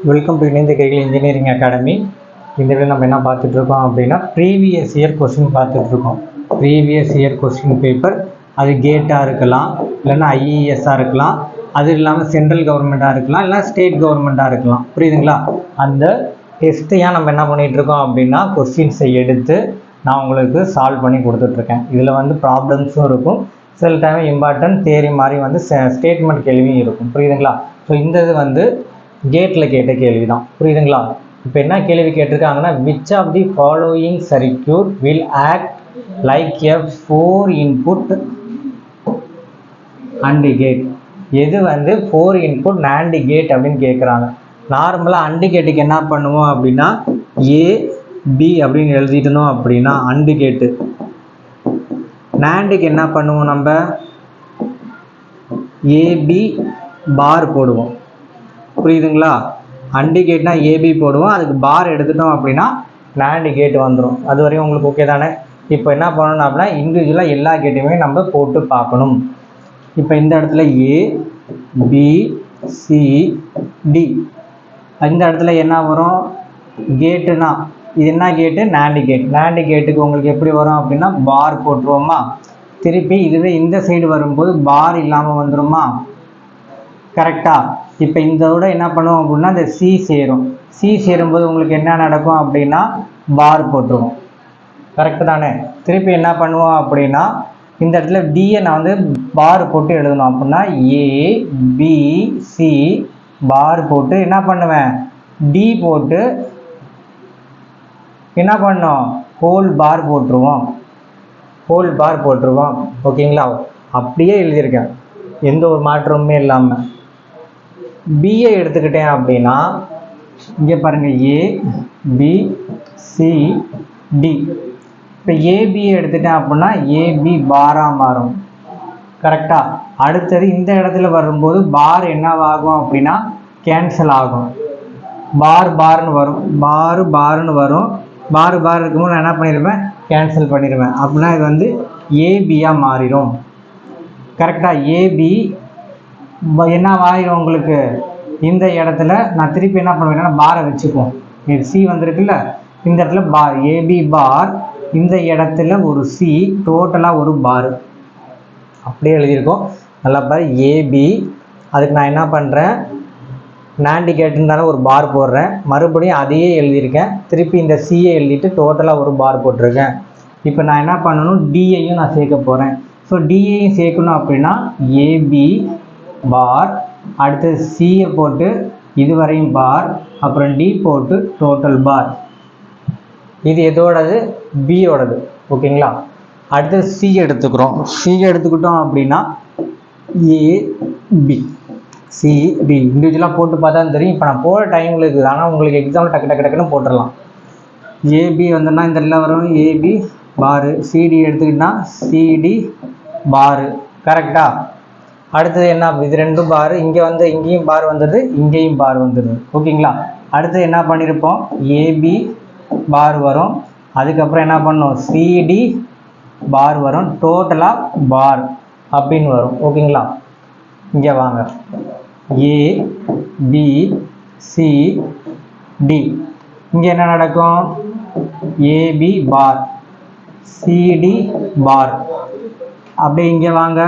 Welcome to இணைந்த கைகள் engineering academy. இந்த வீடியோ நம்ம என்ன பார்த்துட்டு இருக்கோம் அப்படின்னா ப்ரீவியஸ் இயர் கொஸ்டின் பார்த்துட்டு இருக்கோம். ப்ரீவியஸ் இயர் கொஸ்டின் பேப்பர் அது கேட்டாக இருக்கலாம், இல்லைன்னா ஐஏஎஸ்ஸாக இருக்கலாம், அது இல்லாமல் சென்ட்ரல் கவர்மெண்ட்டாக இருக்கலாம், இல்லை ஸ்டேட் கவர்மெண்ட்டாக இருக்கலாம். புரியுதுங்களா? அந்த டெஸ்ட்டையாக நம்ம என்ன பண்ணிகிட்டு இருக்கோம் அப்படின்னா கொஸ்டின்ஸை எடுத்து நான் உங்களுக்கு சால்வ் பண்ணி கொடுத்துட்ருக்கேன். இதில் வந்து ப்ராப்ளம்ஸும் இருக்கும், சில டைம் இம்பார்ட்டன்ட் தேரி மாதிரி வந்து ஸ்டேட்மெண்ட் கேள்வியும் இருக்கும். புரியுதுங்களா? ஸோ இந்த இது வந்து கேட்டில் கேட்ட கேள்வி தான். புரியுதுங்களா? இப்போ என்ன கேள்வி கேட்டிருக்காங்கன்னா, which of the following circuit will act like a 4 input and gate? எது வந்து 4 இன்புட் நாண்ட் கேட் அப்படின்னு கேட்குறாங்க. நார்மலாக அண்டு கேட்டுக்கு என்ன பண்ணுவோம் அப்படின்னா ஏ பி அப்படின்னு எழுதிட்டணும் அப்படின்னா அண்டு கேட்டு. நாண்டுக்கு என்ன பண்ணுவோம், நம்ம ஏபி பார் போடுவோம். புரியுதுங்களா? அண்டு கேட்னா ஏபி போடுவோம், அதுக்கு பார் எடுத்துட்டோம் அப்படின்னா நாண்டு கேட் வந்துடும். அது வரையும் உங்களுக்கு ஓகே தானே? இப்போ என்ன பண்ணணும் அப்படின்னா இண்டிவிஜுவலாக எல்லா கேட்டையுமே நம்ம போட்டு பார்க்கணும். இப்போ இந்த இடத்துல ஏ பி சி டி, இந்த இடத்துல என்ன வரும், கேட்டுனா இது என்ன கேட்டு, நாண்டு கேட். நாண்டு கேட்டுக்கு உங்களுக்கு எப்படி வரும் அப்படின்னா பார் போட்டுருவோமா. திருப்பி இதுவே இந்த சைடு வரும்போது பார் இல்லாமல் வந்துடுமா. கரெக்டா? இப்போ இதோட என்ன பண்ணுவோம் அப்படின்னா இந்த சி சேரும். சி சேரும்போது உங்களுக்கு என்ன நடக்கும் அப்படின்னா பார் போட்டுருவோம். கரெக்டு தானே? திருப்பி என்ன பண்ணுவோம் அப்படின்னா இந்த இடத்துல டியை நான் வந்து பார் போட்டு எழுதணும். அப்படின்னா ஏ பி சி பார் போட்டு என்ன பண்ணுவேன், டி போட்டு என்ன பண்ணோம், ஹோல் பார் போட்டுருவோம். ஹோல் பார் போட்டுருவோம். ஓகேங்களா? அப்படியே எழுதியிருக்கேன், எந்த ஒரு மாற்றமுமே இல்லாமல். பிஏ எடுத்துக்கிட்டேன் அப்படின்னா இங்கே பாருங்கள், ஏ பி சி டி. இப்போ ஏபிஏ எடுத்துட்டேன் அப்படின்னா ஏபி பாராக மாறும். கரெக்டாக? அடுத்தது இந்த இடத்துல வரும்போது பார் என்னவாகும் அப்படின்னா கேன்சல் ஆகும். பார் பார்னு வரும், பாரு பார்னு வரும். பார் பார் இருக்கும்போது நான் என்ன பண்ணிடுவேன், கேன்சல் பண்ணிடுவேன். அப்படின்னா இது வந்து ஏபியாக மாறிடும். கரெக்டாக? ஏபி என்ன ஆயிரும் உங்களுக்கு, இந்த இடத்துல நான் திருப்பி என்ன பண்ணுவேன்னா பாரை வச்சுக்குவோம். இது சி வந்திருக்குல்ல, இந்த இடத்துல பார் ஏபி பார், இந்த இடத்துல ஒரு சி, டோட்டலாக ஒரு பார். அப்படியே எழுதியிருக்கோம். நல்லா பாரு, ஏபி. அதுக்கு நான் என்ன பண்ணுறேன், நாண்டு கேட்டுனால ஒரு பார் போடுறேன், மறுபடியும் அதையே எழுதியிருக்கேன். திருப்பி இந்த சியை எழுதிட்டு டோட்டலாக ஒரு பார் போட்டிருக்கேன். இப்போ நான் என்ன பண்ணணும், டியையும் நான் சேர்க்க போகிறேன். ஸோ டியையும் சேர்க்கணும் அப்படின்னா ஏபி பார், அடுத்தது சியை போட்டு இதுவரையும் பார், அப்புறம் டி போட்டு டோட்டல் பார். இது எதோடது, பியோடது. ஓகேங்களா? அடுத்தது சி எடுத்துக்கிறோம். சி எடுத்துக்கிட்டோம் அப்படின்னா ஏபி சிடி இண்டிவிஜுவலாக போட்டு பார்த்தா தெரியும். இப்போ நான் போகிற டைமில் இருக்குது, ஆனால் உங்களுக்கு எக்ஸாம்பிள் டக்கு டக்குன்னு போட்டுடலாம். ஏபி வந்துன்னா இந்த இடத்துல வரும் ஏபி பாரு, சிடி எடுத்துக்கிட்டா சிடி பாரு. கரெக்டா? அடுத்தது என்ன, இது ரெண்டும் பார், இங்கே வந்து இங்கேயும் பார் வந்துடுது, இங்கேயும் பார் வந்துடுது. ஓகேங்களா? அடுத்தது என்ன பண்ணியிருப்போம், ஏபி பார் வரும், அதுக்கப்புறம் என்ன பண்ணோம் சிடி பார் வரும், டோட்டலாக பார் அப்படின்னு வரும். ஓகேங்களா? இங்கே வாங்க, ஏ பி சி டி. இங்கே என்ன நடக்கும், ஏபி பார் சிடி பார். அப்படியே இங்கே வாங்க,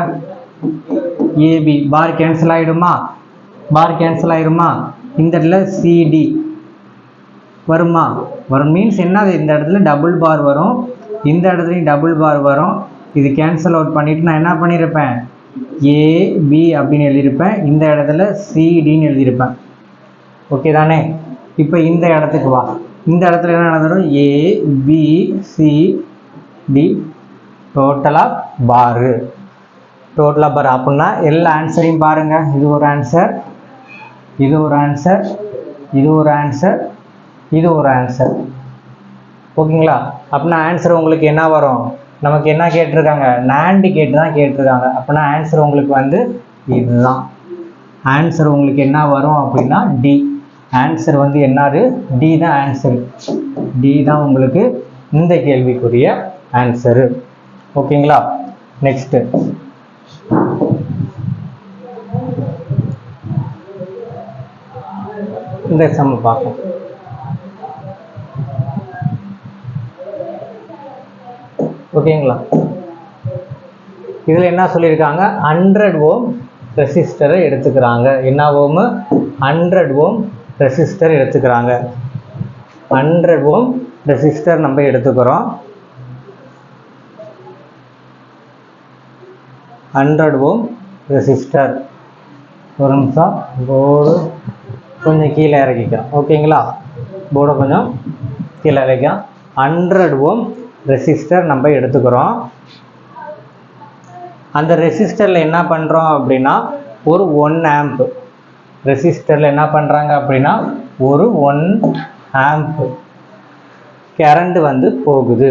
ஏபி பார் கேன்சல் ஆகிடுமா, பார் கேன்சல் ஆகிடுமா. இந்த இடத்துல சிடி வருமா, வரும். மீன்ஸ் என்னது, இந்த இடத்துல டபுள் பார் வரும், இந்த இடத்துலையும் டபுள் பார் வரும். இது கேன்சல் அவுட் பண்ணிவிட்டு நான் என்ன பண்ணியிருப்பேன், ஏபி அப்படின்னு எழுதியிருப்பேன், இந்த இடத்துல சிடின்னு எழுதியிருப்பேன். ஓகே தானே? இப்போ இந்த இடத்துக்கு வா, இந்த இடத்துல என்ன நடந்துடும், ஏபிசிடி டோட்டலாக பாரு, டோட்டலாக பாரு. அப்படின்னா எல்லா ஆன்சரையும் பாருங்கள். இது ஒரு ஆன்சர், இது ஒரு ஆன்சர், இது ஒரு ஆன்சர், இது ஒரு ஆன்சர். ஓகேங்களா? அப்படின்னா ஆன்சர் உங்களுக்கு என்ன வரும், நமக்கு என்ன கேட்டிருக்காங்க, நாண்டு கேட்டு தான் கேட்டிருக்காங்க. அப்படின்னா ஆன்சர் உங்களுக்கு வந்து இதுதான். ஆன்சர் உங்களுக்கு என்ன வரும் அப்படின்னா டி. ஆன்சர் வந்து என்னது, டி தான் ஆன்சரு. டி தான் உங்களுக்கு இந்த கேள்விக்குரிய ஆன்சரு. ஓகேங்களா? நெக்ஸ்ட்டு இந்த சம் பார்ப்போம். ஓகேங்களா? இதில் என்ன சொல்லியிருக்காங்க, 100 ஓம் ரெசிஸ்டரை எடுத்துக்கிறாங்க. என்ன ஓம்? 100 ஓம் ரெசிஸ்டர் எடுத்துக்கிறாங்க. 100 ஓம் ரெசிஸ்டர் நம்ம எடுத்துக்கிறோம். 100 ஓம் ரெசிஸ்டர். ஒரு நிமிஷம், போர்டு கொஞ்சம் கீழே இறக்கிக்கலாம். ஓகேங்களா? போர்டை கொஞ்சம் கீழே இறக்கலாம். 100 ஓம் ரெசிஸ்டர் நம்ம எடுத்துக்கிறோம். அந்த ரெசிஸ்டரில் என்ன பண்ணுறோம் அப்படின்னா ஒரு 1 ஆம்ப். ரெசிஸ்டரில் என்ன பண்ணுறாங்க அப்படின்னா ஒரு 1 ஆம்ப் கரண்ட் வந்து போகுது.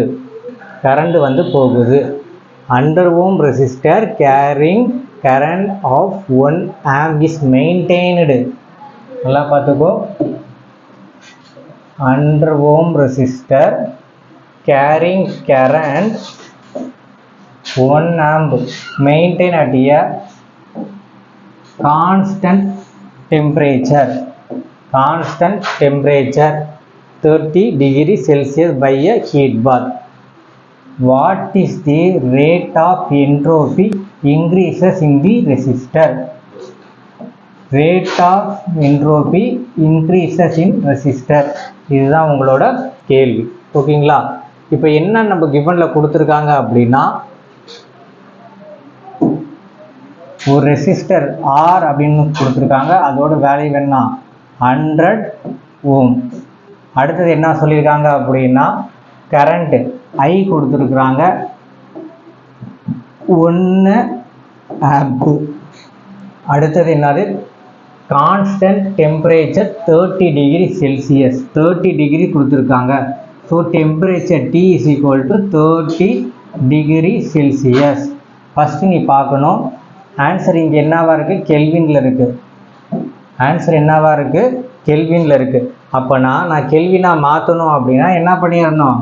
100 ohm resistor carrying current of 1 amp is maintained. நல்லா பார்த்துக்கோ. 100 ohm resistor carrying current 1 amp maintain at a constant temperature 30 degrees Celsius by a heat bath. What is the rate of entropy increases in the resistor? Rate of entropy increases in resistor. இதுதான் உங்களோட கேள்வி. ஓகேங்களா? இப்போ என்ன நம்ம கிவன்ல கொடுத்துருக்காங்க அப்படின்னா ஒரு ரெசிஸ்டர் R அப்படின்னு கொடுத்துருக்காங்க. அதோட வேல்யூ என்ன? 100 ஓம். அடுத்தது என்ன சொல்லியிருக்காங்க அப்படின்னா கரண்ட் I கொடுத்துருக்குறாங்க 1 ஆம்ப். அடுத்தது என்னது? Constant temperature 30 degree Celsius. 30 degree கொடுத்துருக்காங்க. So temperature T is equal to 30 degree Celsius. First நீ பார்க்கணும் ஆன்சர் இங்கே என்னவா இருக்குது? கெல்வினில் இருக்குது. ஆன்சர் என்னவா இருக்குது? கெல்வினில் இருக்குது. அப்போனா நான் கெல்வினாக மாற்றணும் அப்படின்னா என்ன பண்ணிடணும்?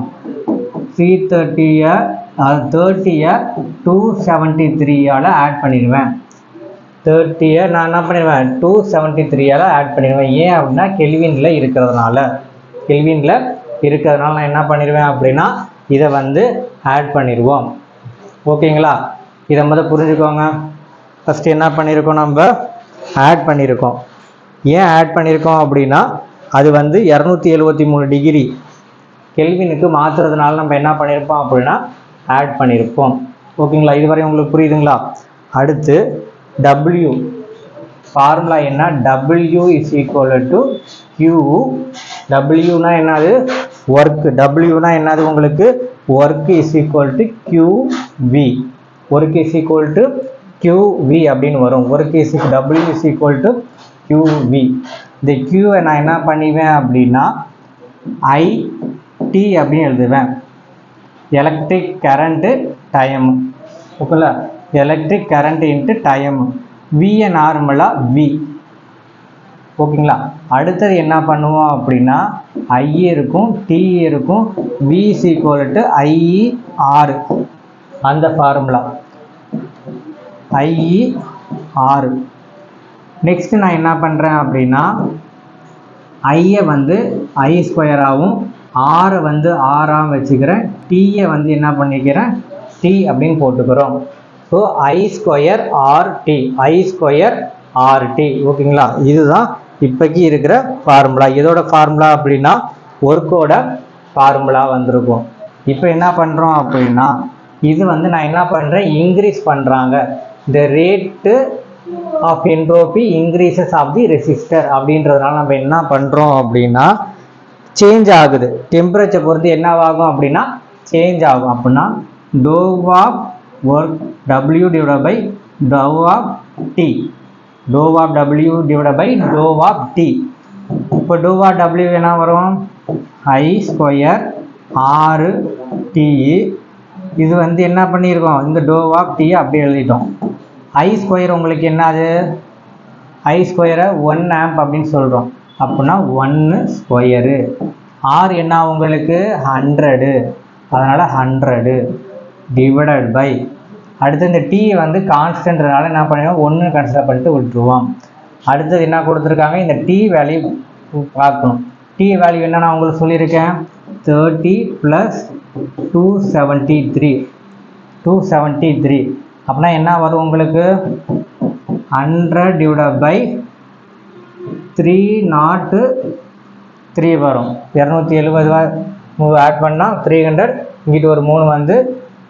330 30 273 ஆட் பண்ணிடுவேன். 30 நான் என்ன பண்ணிடுவேன்? 273 ஆட் பண்ணிடுவேன். ஏன் அப்படின்னா கெல்வினில் இருக்கிறதுனால நான் என்ன பண்ணிடுவேன் அப்படின்னா இதை வந்து ஆட் பண்ணிடுவோம். ஓகேங்களா? இதை முதல்ல புரிஞ்சுக்கோங்க. ஃபஸ்ட்டு என்ன பண்ணியிருக்கோம்? நம்ம ஆட் பண்ணியிருக்கோம். ஏன் ஆட் பண்ணியிருக்கோம் அப்படின்னா அது வந்து 273 டிகிரி கெல்வினுக்கு மாற்றுறதுனால நம்ம என்ன பண்ணியிருப்போம் அப்படின்னா ஆட் பண்ணியிருப்போம். ஓகேங்களா? இதுவரை உங்களுக்கு புரியுதுங்களா? அடுத்து W ஃபார்முலா என்ன? W is equal to Q. Wனா என்னது? ஒர்க்கு. Wனா என்னது உங்களுக்கு? Work is equal to QV. Work is equal to QV அப்படின்னு வரும். Work is W is equal to QV. இந்த Qவை நான் என்ன பண்ணிவேன் அப்படின்னா IT அப்படின்னு எழுதுவேன். Electric current time. ஓகேங்களா? Electric current into time. VA நார்மலாக V. ஓகேங்களா? அடுத்தது என்ன பண்ணுவோம் அப்படின்னா I இருக்கும், T இருக்கும், V is equal to IR. அந்த ஃபார்முலா IR. நெக்ஸ்ட்டு நான் என்ன பண்ணுறேன் அப்படின்னா ஐயை வந்து I² ஆகும், ஆரை வந்து ஆறாக வச்சுக்கிறேன், டீயை வந்து என்ன பண்ணிக்கிறேன் T அப்படின்னு போட்டுக்கிறோம். So I² RT. ஓகேங்களா? இதுதான் இப்போக்கி இருக்கிற ஃபார்முலா. இதோட ஃபார்முலா அப்படின்னா ஒர்க்கோட ஃபார்முலா வந்திருக்கும். இப்போ என்ன பண்ணுறோம் அப்படின்னா இது வந்து நான் என்ன பண்ணுறேன்? இன்க்ரீஸ் பண்ணுறாங்க. The rate of entropy increases of the resistor அப்படின்றதுனால நம்ம என்ன பண்ணுறோம் அப்படின்னா சேஞ்ச் ஆகுது. டெம்பரேச்சர் பொறுத்து என்னவாகும் அப்படின்னா சேஞ்ச் ஆகும். அப்படின்னா டோவ் of work W divide by டவ் ஆஃப் T. டோவ் ஆஃப் W டிவைட் பை டோவ் ஆஃப் T. இப்போ டோவ் ஆஃப் W என்ன வரும்? I² RT. இது வந்து என்ன பண்ணியிருக்கோம்? இந்த டோவ் ஆஃப் T அப்படியே எழுதிட்டோம். I² உங்களுக்கு என்னது? I² 1 ஆம்ப் அப்படின்னு சொல்கிறோம். அப்படின்னா 1². R என்ன உங்களுக்கு? 100. அதனால் 100 டிவைடட் பை அடுத்து இந்த T வந்து கான்ஸ்டன்ட்னால என்ன பண்ணுவோம்? 1 கன்சிடர் பண்ணிட்டு விட்டுருவோம். அடுத்தது என்ன கொடுத்துருக்காங்க? இந்த T வேல்யூ பார்க்கணும். டி வேல்யூ என்ன நான் உங்களுக்கு சொல்லியிருக்கேன், 30 + 273 அப்படின்னா என்ன வரும் உங்களுக்கு, 100/303 வரும். 270 ஆட் பண்ணால் 300, இங்கிட்டு ஒரு 3 வந்து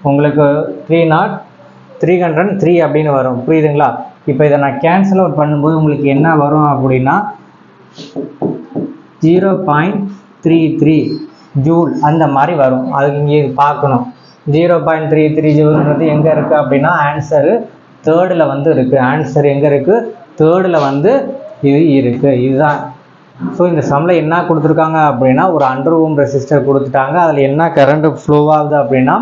உங்களுக்கு 303 அப்படின்னு வரும். புரியுதுங்களா? இப்போ இதை நான் கேன்சல் அவுட் பண்ணும்போது உங்களுக்கு என்ன வரும் அப்படின்னா 0.33 ஜூல் அந்த மாதிரி வரும். அதுக்கு இங்கே பார்க்கணும். 0.33 ஜூல்ன்றது எங்கே இருக்குது அப்படின்னா ஆன்சரு 3rd வந்து இருக்குது. ஆன்சர் எங்கே இருக்குது, 3rd வந்து இது இருக்குது. இதுதான். ஸோ இந்த சம்மில் என்ன கொடுத்துருக்காங்க அப்படின்னா ஒரு 100 ஓம் ரெசிஸ்டர் கொடுத்துட்டாங்க. அதில் என்ன கரண்ட் ஃப்ளோ ஆகுது அப்படின்னா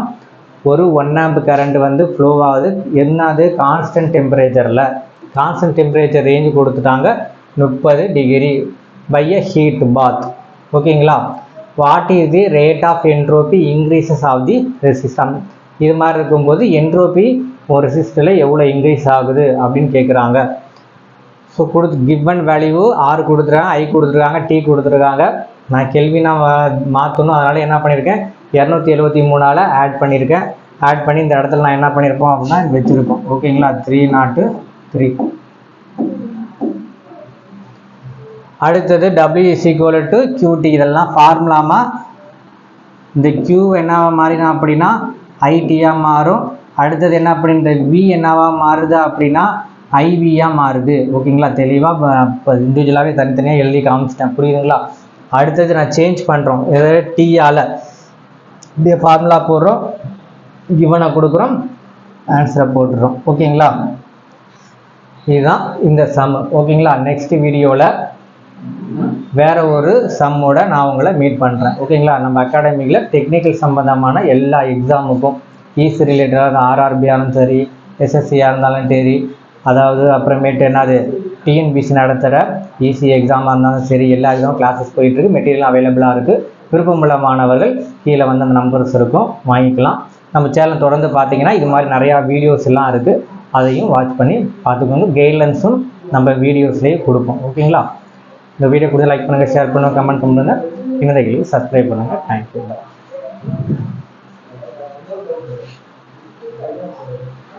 ஒரு 1 ஆம்ப் கரண்ட் வந்து ஃப்ளோ ஆகுது. என்னது, கான்ஸ்டன்ட் டெம்பரேச்சரில். கான்ஸ்டன்ட் டெம்பரேச்சர் ரேஞ்சு கொடுத்துட்டாங்க 30 degree by a heat bath. ஓகேங்களா? What is the rate of entropy increases of the resistor. இது மாதிரி இருக்கும்போது என்ட்ரோபி ஒரு ரெசிஸ்டரில் எவ்வளோ இன்க்ரீஸ் ஆகுது அப்படின்னு கேட்குறாங்க. ஸோ கிவன் வேல்யூ R கொடுத்துருக்காங்க, I கொடுத்துருக்காங்க, T கொடுத்துருக்காங்க. நான் கெல்வினா மாற்றணும். அதனால் என்ன பண்ணியிருக்கேன், 273ஆல் ஆட் பண்ணியிருக்கேன். ஆட் பண்ணி இந்த இடத்துல நான் என்ன பண்ணியிருப்போம் அப்படின்னா வச்சுருக்கோம். ஓகேங்களா? 303. அடுத்தது W = QT. இதெல்லாம் ஃபார்முலாமா. இந்த Q என்னவா மாறினா அப்படின்னா ITயாக மாறும். அடுத்தது என்ன அப்படின்ற V என்னவா மாறுது அப்படின்னா IVயாக மாறுது. ஓகேங்களா? தெளிவாக இப்போ இண்டிவிஜுவலாகவே தனித்தனியாக எழுதி காமிச்சிட்டேன். புரியுதுங்களா? அடுத்தது நான் சேஞ்ச் பண்ணுறோம். ஏதாவது Tயால் இப்படியே ஃபார்முலா போடுறோம், கிவனை கொடுக்குறோம், ஆன்சரை போட்டுறோம். ஓகேங்களா? இதுதான் இந்த சம். ஓகேங்களா? நெக்ஸ்ட் வீடியோவில் வேற ஒரு சம்மோட நான் உங்களை மீட் பண்ணுறேன். ஓகேங்களா? நம்ம அகாடமிக்கில் டெக்னிக்கல் சம்பந்தமான எல்லா எக்ஸாமுக்கும் ஈஸி ரிலேட்டடாக RRBயாக இருந்தாலும் சரி, SSCயாக இருந்தாலும் சரி, அதாவது அப்புறமேட்டு என்னது TNPSC நடத்துகிற ஈஸி எக்ஸாமாக இருந்தாலும் சரி, எல்லா எக்ஸாமும் கிளாஸஸ் போயிட்டுருக்கு. மெட்டீரியல் அவைலபிளாக இருக்குது. விருப்பமுள்ள மாணவர்கள் கீழே வந்து அந்த நம்பர்ஸ் இருக்கும், வாங்கிக்கலாம். நம்ம சேனல் தொடர்ந்து பார்த்தீங்கன்னா இது மாதிரி நிறையா வீடியோஸ் எல்லாம் இருக்குது. அதையும் வாட்ச் பண்ணி பார்த்துக்கோங்க. கைட்லைன்ஸும் நம்ம வீடியோஸ்லேயே கொடுப்போம். ஓகேங்களா? இந்த வீடியோ கூட லைக் பண்ணுங்கள், ஷேர் பண்ணுங்கள், கமெண்ட் பண்ணுங்கள். இன்னொரு சப்ஸ்கிரைப் பண்ணுங்கள். தேங்க்யூ.